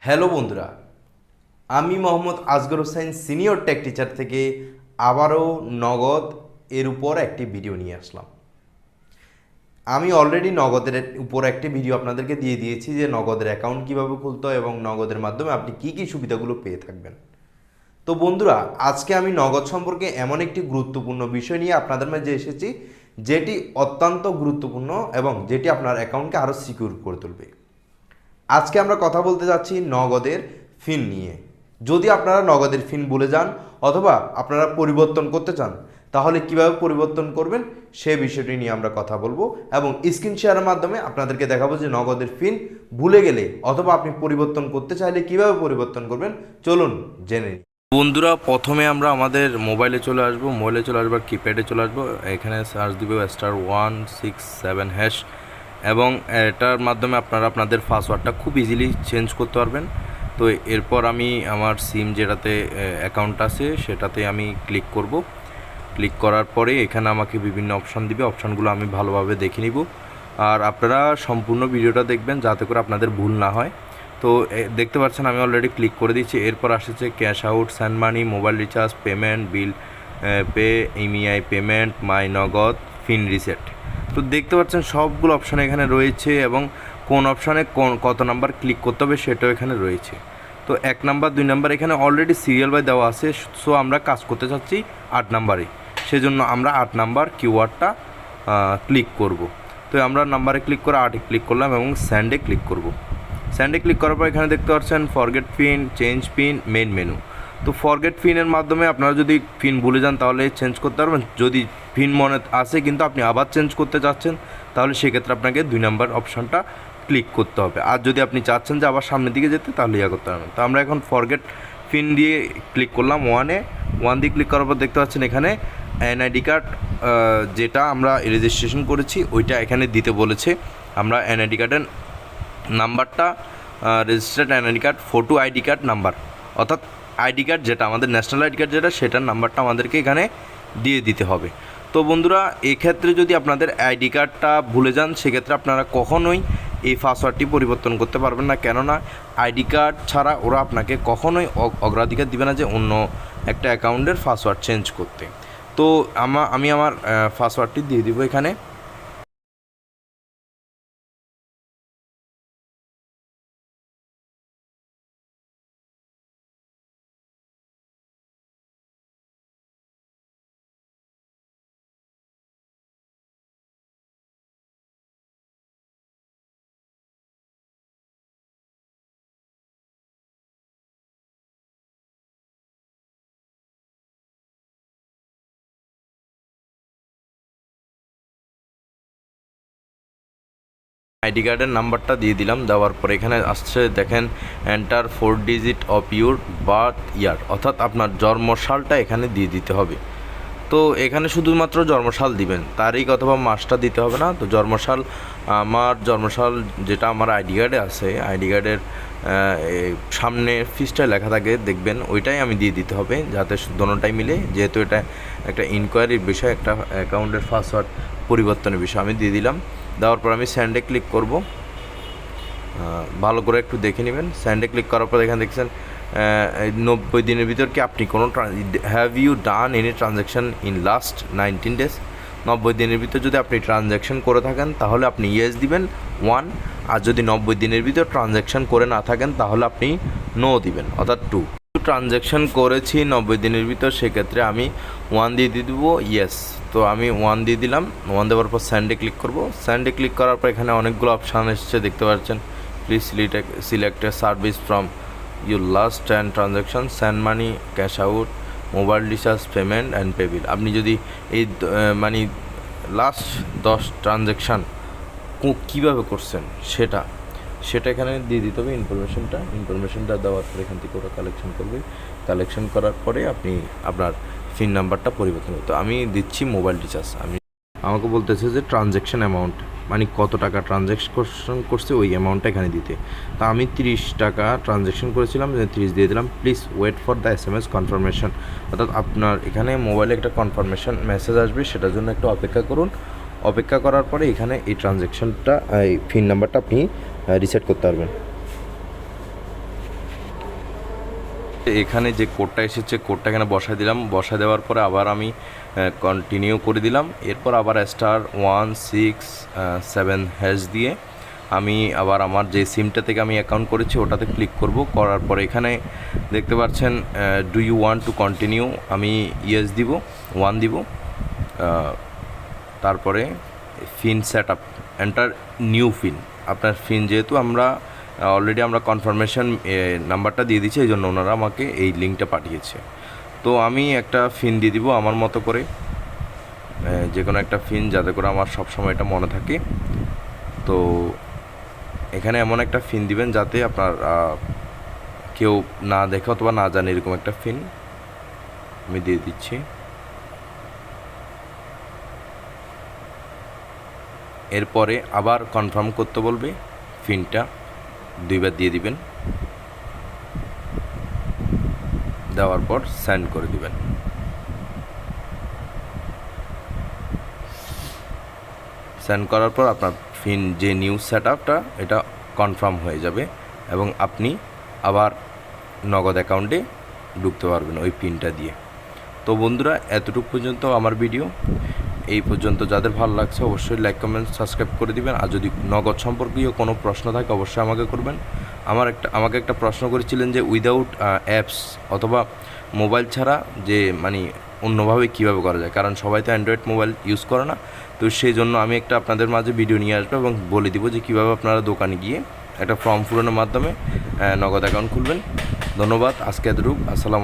Hello বন্ধুরা, আমি Mohammad Asgar Hossain senior tech teacher থেকে আবারও নগদ এর উপর একটি ভিডিও নিয়ে আসলাম। আমি অলরেডি নগদের উপর একটি ভিডিও আপনাদেরকে দিয়ে দিয়েছি যে নগদের অ্যাকাউন্ট কীভাবে খুলতে হয় এবং নগদের মাধ্যমে আপনি কী কী সুবিধাগুলো পেয়ে থাকবেন। তো বন্ধুরা, আজকে আমি নগদ সম্পর্কে এমন একটি গুরুত্বপূর্ণ বিষয় নিয়ে আপনাদের মাঝে এসেছি যেটি অত্যন্ত গুরুত্বপূর্ণ এবং যেটি আপনার অ্যাকাউন্টকে আরও সিকিউর করে তুলবে। আজকে আমরা কথা বলতে যাচ্ছি নগদের ফিন নিয়ে। যদি আপনারা নগদের ফিন ভুলে যান অথবা আপনারা পরিবর্তন করতে চান, তাহলে কিভাবে পরিবর্তন করবেন সে বিষয়টি নিয়ে আমরা কথা বলবো এবং স্ক্রিন শেয়ারের মাধ্যমে আপনাদেরকে দেখাবো যে নগদের ফিন ভুলে গেলে অথবা আপনি পরিবর্তন করতে চাইলে কিভাবে পরিবর্তন করবেন। চলুন জেনে নিই। বন্ধুরা, প্রথমে আমরা আমাদের মোবাইলে চলে আসবো, কিপ্যাডে চলে আসবো। এখানে সার্চ দিব *167# এবং এটার মাধ্যমে আপনারা আপনাদের পাসওয়ার্ডটা খুব ইজিলি চেঞ্জ করতে পারবেন। তো এরপর আমি আমার সিম যেটাতে অ্যাকাউন্ট আছে সেটাতে আমি ক্লিক করব। ক্লিক করার পরে এখানে আমাকে বিভিন্ন অপশান দিবে, অপশানগুলো আমি ভালোভাবে দেখে নিব। আর আপনারা সম্পূর্ণ ভিডিওটা দেখবেন যাতে করে আপনাদের ভুল না হয়। তো দেখতে পাচ্ছেন আমি অলরেডি ক্লিক করে দিচ্ছি। এরপর আসছে cash out, send money, mobile recharge, payment, bill pay, EMI payment, my Nagad, PIN reset. তো দেখতে পাচ্ছেন সবগুলো অপশান এখানে রয়েছে এবং কোন অপশানে কত নাম্বার ক্লিক করতে হবে সেটাও এখানে রয়েছে। তো 1 নাম্বার 2 নাম্বার এখানে অলরেডি সিরিয়াল বাই দেওয়া আছে। সো আমরা কাজ করতে চাচ্ছি 8 নাম্বারে, সেজন্য আমরা 8 নাম্বার কিওয়ার্ডটা ক্লিক করব। তো আমরা নাম্বারে ক্লিক করে 8-এ ক্লিক করলাম এবং স্যান্ডে ক্লিক করব। স্যান্ডে ক্লিক করার পর এখানে দেখতে পাচ্ছেন forget pin, change pin, main menu. তো ফরগেট পিনের মাধ্যমে আপনারা যদি পিন ভুলে যান তাহলে চেঞ্জ করতে পারবেন। যদি পিন মনে আছে কিন্তু আপনি আবার চেঞ্জ করতে চাচ্ছেন তাহলে সেক্ষেত্রে আপনাকে 2 নাম্বার অপশানটা ক্লিক করতে হবে। আর যদি আপনি চাচ্ছেন যে আবার সামনের দিকে যেতে তাহলে করতে পারবেন। তো আমরা এখন ফরগেট পিন দিয়ে ক্লিক করলাম 1 দিয়ে ক্লিক করার পর দেখতে পাচ্ছেন এখানে এনআইডি কার্ড যেটা আমরা রেজিস্ট্রেশন করেছি ওইটা এখানে দিতে বলেছে। আমরা এনআইডি কার্ডের নাম্বারটা, registered NID card, photo ID card number, অর্থাৎ আইডি কার্ড যেটা আমাদের ন্যাশনাল আইডি কার্ড যেটা সেটার নাম্বারটা আমাদেরকে এখানে দিয়ে দিতে হবে। তো বন্ধুরা, এক্ষেত্রে যদি আপনাদের আইডি কার্ডটা ভুলে যান সেক্ষেত্রে আপনারা কখনোই এই পাসওয়ার্ডটি পরিবর্তন করতে পারবেন না, কেননা আইডি কার্ড ছাড়া ওরা আপনাকে কখনোই অগ্রাধিকার দিবে না যে অন্য একটা অ্যাকাউন্টের পাসওয়ার্ড চেঞ্জ করতে। তো আমি আমার পাসওয়ার্ডটি দিয়ে দিব এখানে। আইডি কার্ডের নাম্বারটা দিয়ে দিলাম। দেওয়ার পরে এখানে আসছে দেখেন enter 4 digit of your birth ইয়ার, অর্থাৎ আপনার জন্মসালটা এখানে দিয়ে দিতে হবে। তো এখানে শুধুমাত্র জন্মসাল দিবেন, তারিখ অথবা মাসটা দিতে হবে না। তো আমার জন্মসাল যেটা আমার আইডি কার্ডে আছে, আইডি কার্ডের সামনে ফিসটায় লেখা থাকে দেখবেন, ওইটাই আমি দিয়ে দিতে হবে যাতে দোনোটাই মিলে, যেহেতু এটা একটা ইনকোয়ারির বিষয়, একটা অ্যাকাউন্টের পাসওয়ার্ড পরিবর্তনের বিষয়। আমি দিয়ে দিলাম। দেওয়ার পর আমি স্যান্ডে ক্লিক করব। ভালো করে একটু দেখে নেবেন। স্যান্ডে ক্লিক করার পর এখানে দেখছেন 90 দিনের ভিতর কি আপনি কোনো have you done any transaction in last 19 days. 90 দিনের ভিতর যদি আপনি ট্রানজ্যাকশান করে থাকেন তাহলে আপনি ইয়েস দিবেন 1, আর যদি 90 দিনের ভিতর ট্রানজ্যাকশান করে না থাকেন তাহলে আপনি নো দিবেন, অর্থাৎ 2। ট্রানজ্যাকশান করেছি 90 দিনের ভিতর, সেক্ষেত্রে আমি 1 দিয়ে দেবো ইয়েস। তো আমি 1 দিয়ে দিলাম। 1 দেওয়ার পর স্যান্ডে ক্লিক করব। স্যান্ডে ক্লিক করার পর এখানে অনেকগুলো অপশান এসছে দেখতে পাচ্ছেন। Please select a service from your last 10 transaction, send money, cash out, mobile recharge, payment and pay বিল। আপনি যদি এই মানে লাস্ট 10 ট্রানজ্যাকশান কীভাবে করছেন সেটা এখানে দিয়ে দিতে হবে ইনফরমেশনটা দেওয়ার পরে এখান থেকে ওরা কালেকশন করবে। কালেকশন করার পরে আপনি আপনার পিন নাম্বারটা পরিবর্তন করতে, আমি দিচ্ছি মোবাইল রিচার্জ। আমাকে বলতেছে যে ট্রানজ্যাকশন অ্যামাউন্ট মানে কত টাকা ট্রানজ্যাকশন করছে ওই অ্যামাউন্টটা এখানে দিতে। তা আমি 30 টাকা ট্রানজ্যাকশন করেছিলাম, 30 দিয়ে দিলাম। Please wait for the SMS confirmation, অর্থাৎ আপনার এখানে মোবাইলে একটা কনফার্মেশন মেসেজ আসবে, সেটার জন্য একটু অপেক্ষা করুন। অপেক্ষা করার পরে এখানে এই ট্রানজ্যাকশনটা, এই পিন নাম্বারটা আপনি রিসেট করতে পারবেন। এখানে যে কোডটা এসেছে কোডটা এখানে বসায় দিলাম, বসায় দেওয়ার পরে আবার আমি কন্টিনিউ করে দিলাম। এরপর আবার *167# দিয়ে আমি আবার আমার যে সিমটা থেকে আমি অ্যাকাউন্ট করেছি ওটাতে ক্লিক করব। করার পরে এখানে দেখতে পাচ্ছেন do you want to continue, আমি ইয়েস দিব, 1 দিব। তারপরে pin set up, enter new pin. আপনার ফিন যেহেতু অলরেডি আমরা কনফার্মেশন নাম্বারটা দিয়ে দিচ্ছি, এই জন্য ওনারা আমাকে এই লিঙ্কটা পাঠিয়েছে। তো আমি একটা ফিন দিয়ে দিব আমার মতো করে, যে কোনো একটা ফিন, যাতে করে আমার সবসময় এটা মনে থাকে। তো এখানে এমন একটা ফিন দিবেন যাতে আপনার কেউ না দেখে অথবা না জানে, এরকম একটা ফিন আমি দিয়ে দিচ্ছি। এরপরে আবার কনফার্ম করতে বলবে, ফিনটা 2বার দিয়ে দিবেন, দেওয়ার পর সেন্ড করে দিবেন। সেন্ড করার পর আপনার ফিন যে নিউ সেট আপটা এটা কনফার্ম হয়ে যাবে এবং আপনি আবার নগদ অ্যাকাউন্টে ঢুকতে পারবেন ওই পিনটা দিয়ে। তো বন্ধুরা, এতটুকু পর্যন্ত আমার ভিডিও। এই পর্যন্ত যাদের ভালো লাগছে অবশ্যই লাইক, কমেন্ট, সাবস্ক্রাইব করে দিবেন। আর যদি নগদ সম্পর্কীয় কোনো প্রশ্ন থাকে অবশ্যই আমাকে করবেন। আমাকে একটা প্রশ্ন করেছিলেন যে উইদাউট অ্যাপস অথবা মোবাইল ছাড়া যে অন্যভাবে কীভাবে করা যায়, কারণ সবাই তো অ্যান্ড্রয়েড মোবাইল ইউজ করে না। তো সেই জন্য আমি একটা আপনাদের মাঝে ভিডিও নিয়ে আসবো এবং বলে দিব যে কীভাবে আপনারা দোকানে গিয়ে একটা ফর্ম পূরণের মাধ্যমে নগদ অ্যাকাউন্ট খুলবেন। ধন্যবাদ, আজকে এতটুকু। আসসালামু